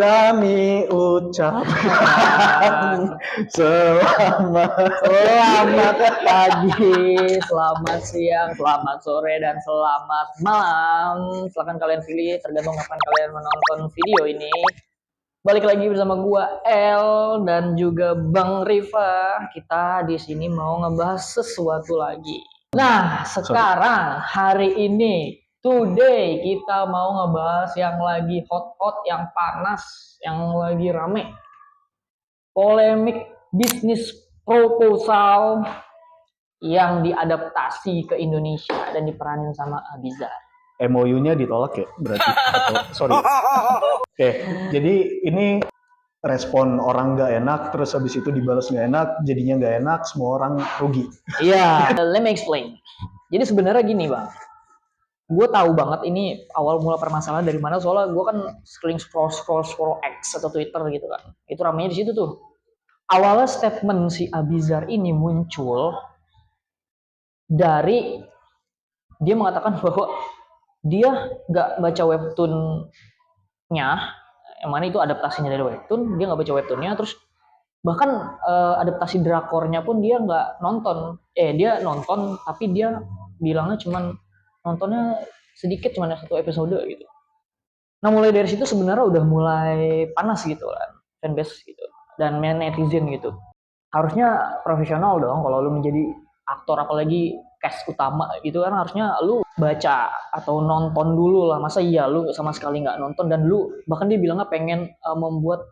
kami ucapkan selamat pagi, selamat siang, selamat sore, dan selamat malam. Silahkan kalian pilih tergantung kapan kalian menonton video ini. Balik lagi bersama gua El dan juga Bang Rifa. Kita di sini mau ngebahas sesuatu lagi. Nah, sekarang hari ini today kita mau ngebahas yang lagi hot-hot, yang panas, yang lagi rame. Polemik bisnis proposal yang diadaptasi ke Indonesia dan diperanin sama Abizar. MOU-nya ditolak ya berarti? Sorry. Oke, jadi ini respon orang nggak enak, terus habis itu dibalas nggak enak, jadinya nggak enak, semua orang rugi. Iya, let me explain. Jadi sebenarnya gini bang, gue tahu banget ini awal mula permasalahan dari mana, soalnya gue kan scroll X atau Twitter gitu kan, itu ramenya di situ tuh. Awalnya statement si Abizar ini muncul dari dia mengatakan bahwa dia nggak baca webtoonnya, yang mana itu adaptasinya dari webtoon, dia nggak baca webtoonnya, terus bahkan adaptasi drakornya pun dia nggak nonton, dia nonton tapi dia bilangnya cuman nontonnya sedikit, cuma satu episode gitu. Nah mulai dari situ sebenarnya udah mulai panas gitu kan fanbase gitu dan netizen gitu. Harusnya profesional dong kalau lu menjadi aktor, apalagi cast utama gitu kan, harusnya lu baca atau nonton dulu lah. Masa iya lu sama sekali nggak nonton, dan lu bahkan dia bilangnya pengen membuat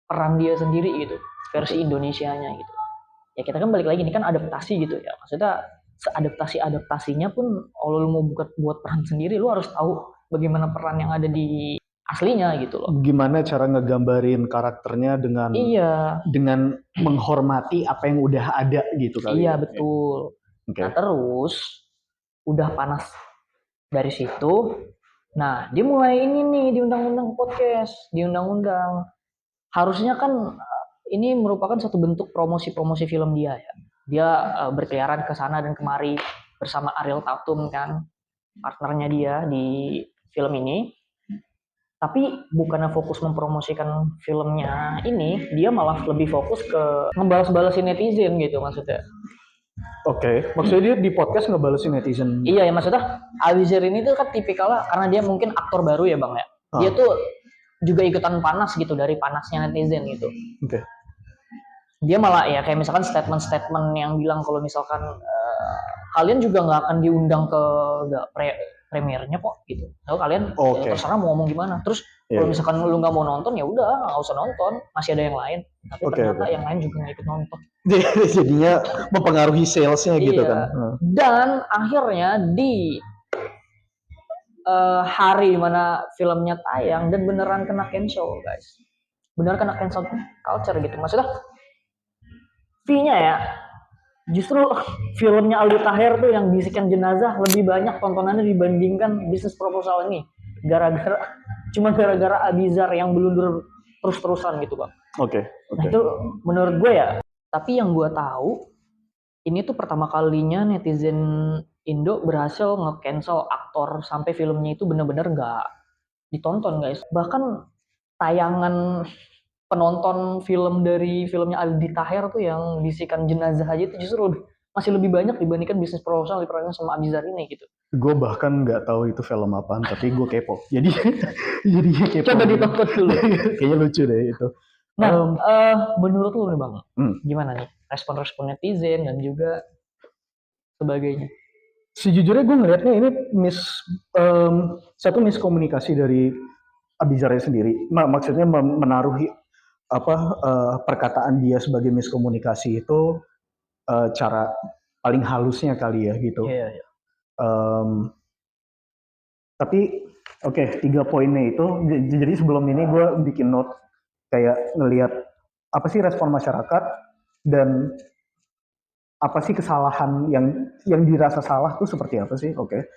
peran dia sendiri gitu, versi Indonesianya gitu. Ya kita kan balik lagi, ini kan adaptasi gitu ya, maksudnya seadaptasinya pun kalau lu mau buat peran sendiri, lu harus tahu bagaimana peran yang ada di aslinya gitu loh. Gimana cara ngegambarin karakternya dengan menghormati apa yang udah ada gitu kali. Iya betul. Okay. Nah terus udah panas dari situ, nah dia mulai ini nih, diundang-undang podcast, diundang-undang. Harusnya kan ini merupakan satu bentuk promosi film dia ya. Dia berkeliaran ke sana dan kemari bersama Ariel Tatum kan, partnernya dia di film ini. Tapi bukannya fokus mempromosikan filmnya ini, dia malah lebih fokus ke ngebalas-balasin netizen gitu maksudnya. Oke, maksudnya dia di podcast ngebalesin netizen. Iya ya, maksudnya Abizar ini tuh kan tipikalnya, karena dia mungkin aktor baru ya bang ya. Dia tuh juga ikutan panas gitu dari panasnya netizen gitu. Oke. Dia malah ya kayak misalkan statement yang bilang kalau misalkan kalian juga nggak akan diundang ke premiernya kok gitu. Lalu kalian terserah mau ngomong gimana. Terus kalau misalkan lu nggak mau nonton ya udah nggak usah nonton, masih ada yang lain. Tapi ternyata yang lain juga nggak ikut nonton. Jadinya mempengaruhi salesnya gitu kan. Dan akhirnya di hari mana filmnya tayang dan beneran kena cancel guys, beneran kena cancel culture gitu. Maksudnya fee-nya ya, justru filmnya Aldi Taher tuh yang Bisikan Jenazah lebih banyak tontonannya dibandingkan bisnis proposal ini, cuma gara-gara Abizar yang belundur terus-terusan gitu bang. Oke. Nah itu menurut gue ya. Tapi yang gue tahu ini tuh pertama kalinya netizen Indo berhasil nge-cancel aktor sampai filmnya itu benar-benar nggak ditonton guys. Bahkan tayangan penonton film dari filmnya Aldi Taher tuh yang Bisikan Jenazah aja itu justru masih lebih banyak dibandingkan bisnis proposal diperanin sama Abizar ini gitu. Gue bahkan nggak tahu itu film apaan, tapi gue kepo. Jadi kepo. Coba ditonton dulu. Kayaknya lucu deh itu. Nah, menurut lu nih bang, gimana nih respon-respon netizen dan juga sebagainya? Sejujurnya gue ngelihatnya ini satu miskomunikasi dari Abizarnya sendiri. Maksudnya menaruh perkataan dia sebagai miskomunikasi itu cara paling halusnya kali ya gitu. Iya. Tapi oke, 3 poinnya itu. Jadi sebelum ini gue bikin note kayak ngelihat apa sih respon masyarakat dan apa sih kesalahan yang dirasa salah tuh seperti apa sih? Oke.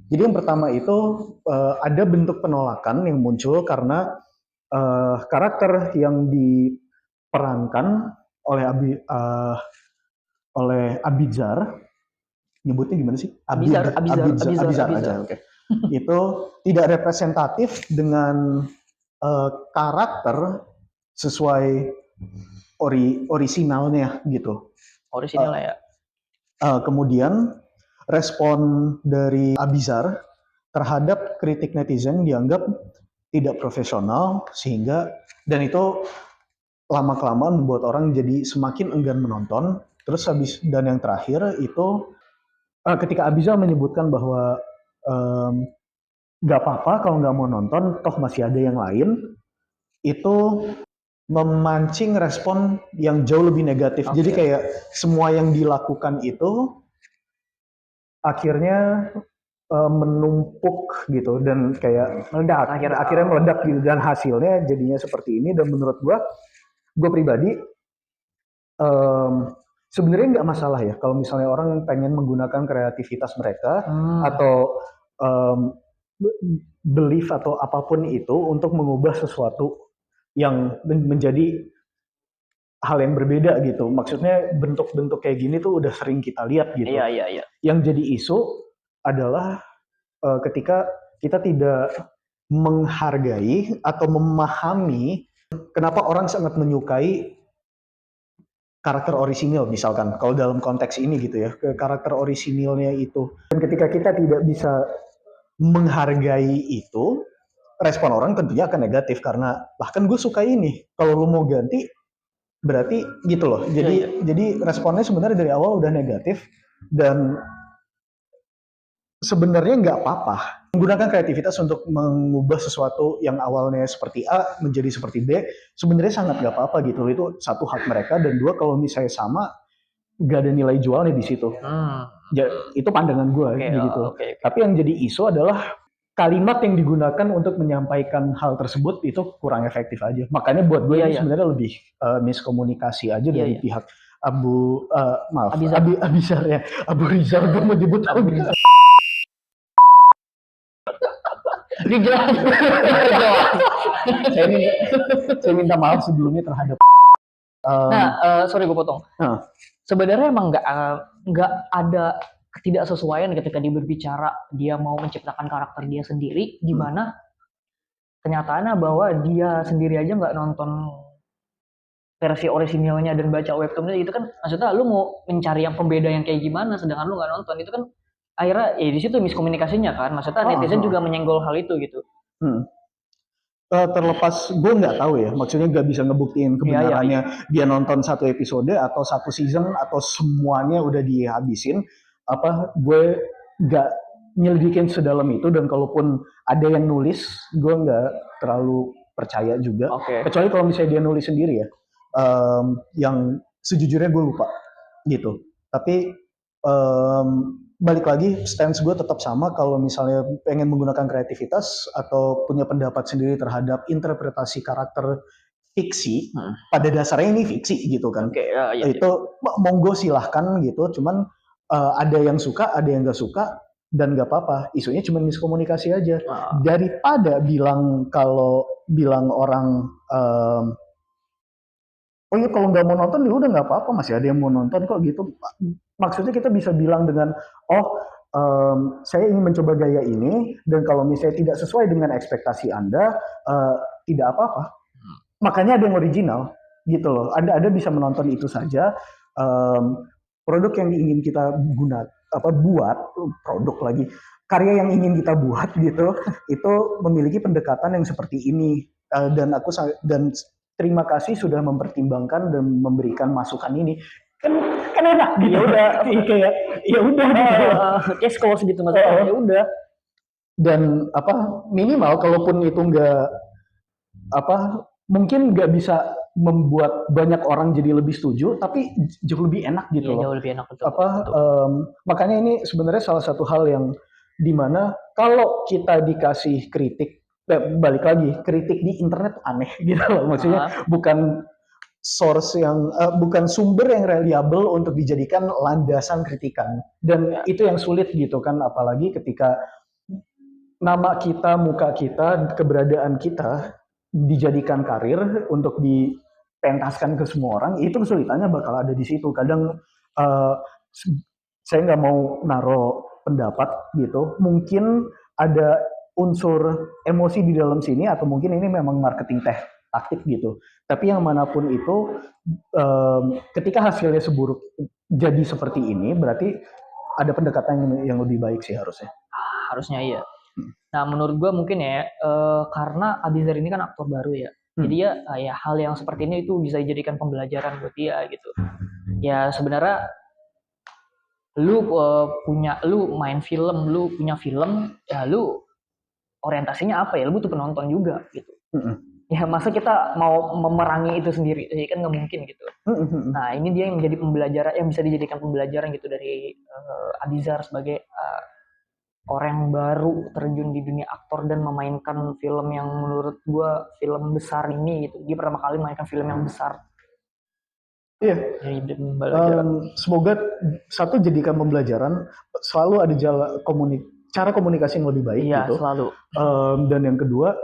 Jadi yang pertama itu ada bentuk penolakan yang muncul karena karakter yang diperankan oleh Abizar, nyebutnya gimana sih? Abizar aja, oke. Itu tidak representatif dengan karakter sesuai orisinalnya gitu. Orisinal lah ya. Kemudian respon dari Abizar terhadap kritik netizen dianggap tidak profesional, sehingga dan itu lama-kelamaan membuat orang jadi semakin enggan menonton. Terus dan yang terakhir itu ketika Abizar menyebutkan bahwa nggak apa-apa kalau nggak mau nonton, toh masih ada yang lain, itu memancing respon yang jauh lebih negatif. Jadi kayak semua yang dilakukan itu akhirnya menumpuk gitu dan kayak meledak. Akhirnya meledak gitu, dan hasilnya jadinya seperti ini. Dan menurut gue pribadi sebenarnya nggak masalah ya kalau misalnya orang pengen menggunakan kreativitas mereka atau belief atau apapun itu untuk mengubah sesuatu yang menjadi hal yang berbeda gitu. Maksudnya bentuk-bentuk kayak gini tuh udah sering kita lihat gitu. Iya. Yang jadi isu adalah ketika kita tidak menghargai atau memahami kenapa orang sangat menyukai karakter orisinil, misalkan kalau dalam konteks ini gitu ya, ke karakter orisinilnya itu. Dan ketika kita tidak bisa menghargai itu, respon orang tentunya akan negatif karena bahkan gue suka ini, kalau lu mau ganti berarti gitu loh. Jadi responnya sebenarnya dari awal udah negatif, dan sebenarnya nggak apa-apa menggunakan kreativitas untuk mengubah sesuatu yang awalnya seperti A menjadi seperti B. Sebenarnya sangat nggak apa-apa gitu. Itu satu hak mereka, dan dua, kalau misalnya sama nggak ada nilai jualnya di situ. Ya, itu pandangan gue gitu. Tapi yang jadi isu adalah kalimat yang digunakan untuk menyampaikan hal tersebut itu kurang efektif aja. Makanya buat gue ini sebenarnya lebih miskomunikasi aja dari pihak Abizar ya. Abu Rizal, gue mau nyebut Abu Rizal. Saya minta maaf sebelumnya terhadap. Sorry gue potong. Sebenarnya emang nggak ada ketidaksesuaian ketika dia berbicara dia mau menciptakan karakter dia sendiri, di mana kenyataannya bahwa dia sendiri aja nggak nonton versi orisinalnya dan baca webtoonnya, itu kan maksudnya lu mau mencari yang pembeda yang kayak gimana sedangkan lu nggak nonton. Itu kan akhirnya di situ miskomunikasinya kan, maksudnya netizen juga menyenggol hal itu gitu. Terlepas gue nggak tahu ya, maksudnya nggak bisa ngebuktiin kebenarannya dia nonton satu episode atau satu season atau semuanya udah dihabisin. Gue nggak nyelidikin sedalam itu, dan kalaupun ada yang nulis gue nggak terlalu percaya juga. Kecuali kalau misalnya dia nulis sendiri ya, yang sejujurnya gue lupa gitu. Tapi balik lagi, stance gue tetap sama. Kalau misalnya pengen menggunakan kreativitas atau punya pendapat sendiri terhadap interpretasi karakter fiksi, pada dasarnya ini fiksi gitu kan. Itu monggo silahkan gitu. Cuman ada yang suka, ada yang nggak suka, dan nggak apa-apa. Isunya cuma miskomunikasi aja. Daripada bilang orang oh iya kalau nggak mau nonton ya udah nggak apa-apa, masih ada yang mau nonton kok gitu. Maksudnya kita bisa bilang dengan saya ingin mencoba gaya ini, dan kalau misalnya tidak sesuai dengan ekspektasi Anda, tidak apa-apa. Makanya ada yang original gitu loh. Anda bisa menonton itu saja. Produk yang ingin kita buat produk lagi, karya yang ingin kita buat gitu, itu memiliki pendekatan yang seperti ini. Dan terima kasih sudah mempertimbangkan dan memberikan masukan ini. Kan enak gitu. Ya udah Kayak kalau segitu masalah ya udah. Dan minimal kalaupun itu nggak mungkin nggak bisa membuat banyak orang jadi lebih setuju, tapi jauh lebih enak gitu loh. Jauh lebih enak, betul. Makanya ini sebenarnya salah satu hal yang dimana kalau kita dikasih kritik, balik lagi, kritik di internet aneh gitu loh. Maksudnya bukan source yang bukan sumber yang reliable untuk dijadikan landasan kritikan, dan itu yang sulit gitu kan, apalagi ketika nama kita, muka kita, keberadaan kita dijadikan karir untuk dipentaskan ke semua orang. Itu kesulitannya bakal ada di situ. Kadang saya nggak mau naruh pendapat gitu, mungkin ada unsur emosi di dalam sini, atau mungkin ini memang marketing taktik gitu. Tapi yang manapun itu, ketika hasilnya seburuk jadi seperti ini, berarti ada pendekatan yang lebih baik sih harusnya. Harusnya iya. Nah menurut gue mungkin ya karena Abizar ini kan aktor baru ya, jadi ya hal yang seperti ini itu bisa dijadikan pembelajaran buat dia gitu. Ya sebenarnya lu main film, lu punya film, ya lu orientasinya apa ya? Lu butuh penonton juga gitu. Ya masa kita mau memerangi itu sendiri, ya kan nggak mungkin gitu. Nah ini dia yang menjadi pembelajaran, yang bisa dijadikan pembelajaran gitu dari Abizar sebagai orang yang baru terjun di dunia aktor dan memainkan film yang menurut gue film besar ini gitu. Dia pertama kali memainkan film yang besar. Iya. Jadi pembelajaran. Semoga satu jadikan pembelajaran, selalu ada cara komunikasi yang lebih baik Iya, gitu. selalu. Dan yang kedua,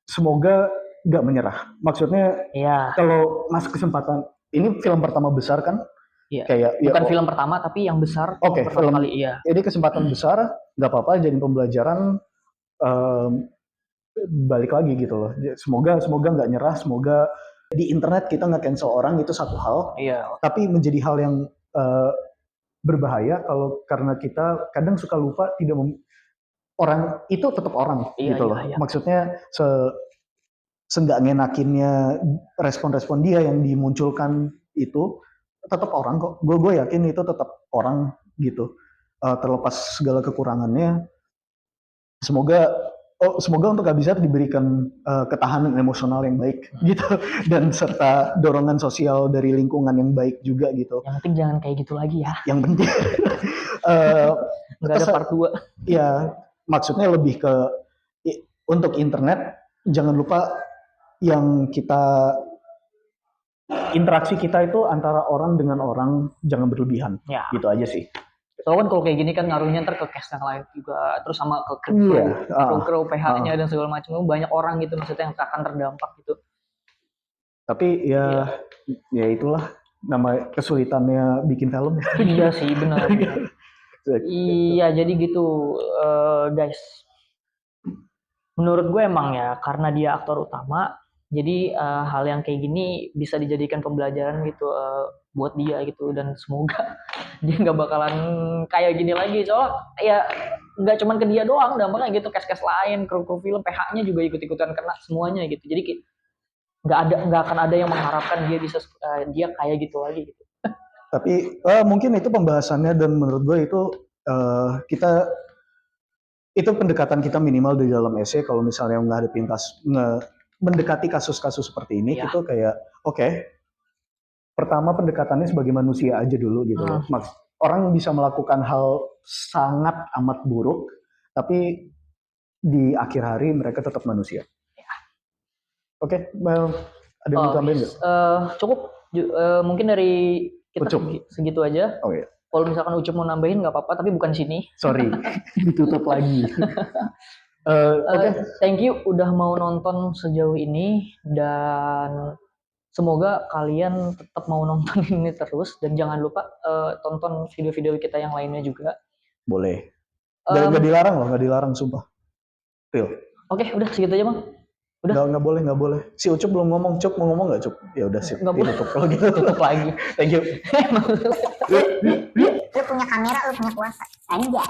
semoga nggak menyerah. Maksudnya Iya. kalau masuk kesempatan, ini film pertama besar kan? Iya. Kayak bukan film pertama tapi yang besar. Oke, pertama film kali iya. Jadi kesempatan besar, nggak apa-apa jadi pembelajaran. Balik lagi gitu loh. Semoga nggak nyerah. Semoga di internet kita nggak cancel orang, itu satu hal. Iya. Tapi menjadi hal yang berbahaya kalau karena kita kadang suka lupa orang itu tetap orang gitu loh. Iya. Maksudnya seenggak ngenakinnya respon-respon dia yang dimunculkan itu tetap orang kok. Gue yakin itu tetap orang gitu. Terlepas segala kekurangannya. Semoga untuk Abizar diberikan ketahanan emosional yang baik gitu, dan serta dorongan sosial dari lingkungan yang baik juga gitu. Yang penting jangan kayak gitu lagi ya. Yang penting nggak ada part 2. Ya, maksudnya lebih ke untuk internet, jangan lupa yang interaksi kita itu antara orang dengan orang jangan berlebihan. Ya. Gitu aja sih. Soalnya kan kalau kayak gini kan ngaruhnya ntar ke cast yang lain juga, terus sama ke kru PH-nya dan segala macam, banyak orang gitu maksudnya yang akan terdampak gitu. Tapi ya itulah nama kesulitannya bikin film. Iya sih benar. Iya jadi gitu guys. Menurut gue emang ya karena dia aktor utama, jadi hal yang kayak gini bisa dijadikan pembelajaran gitu buat dia gitu, dan semoga dia nggak bakalan kayak gini lagi. Soalnya ya nggak cuman ke dia doang, dampaknya gitu cast lain, kru film, PH-nya juga ikut-ikutan kena semuanya gitu. Jadi nggak akan ada yang mengharapkan dia bisa dia kayak gitu lagi gitu. Tapi mungkin itu pembahasannya, dan menurut gue itu itu pendekatan kita minimal di dalam essay. Kalau misalnya mendekati kasus-kasus seperti ini, itu kayak pertama pendekatannya sebagai manusia aja dulu gitu loh. Orang bisa melakukan hal sangat amat buruk, tapi di akhir hari mereka tetap manusia. Oke, ada yang mau tambahin nggak? Cukup, mungkin dari kita segitu aja. Kalau misalkan Ucup mau nambahin nggak apa-apa, tapi bukan sini. Sorry, ditutup lagi. Thank you udah mau nonton sejauh ini, dan semoga kalian tetap mau nonton ini terus, dan jangan lupa tonton video-video kita yang lainnya juga. Boleh. Nggak dilarang loh, nggak dilarang sumpah. Real. Oke, udah segitu aja Bang. Udah. Nggak boleh. Si Ucup belum ngomong. Cup mau ngomong nggak Cup? Ya udah sih. Nggak boleh. Tutup kalau gitu. Tutup lagi. Thank you. Lu punya kamera, lu punya kuasa. Anjay.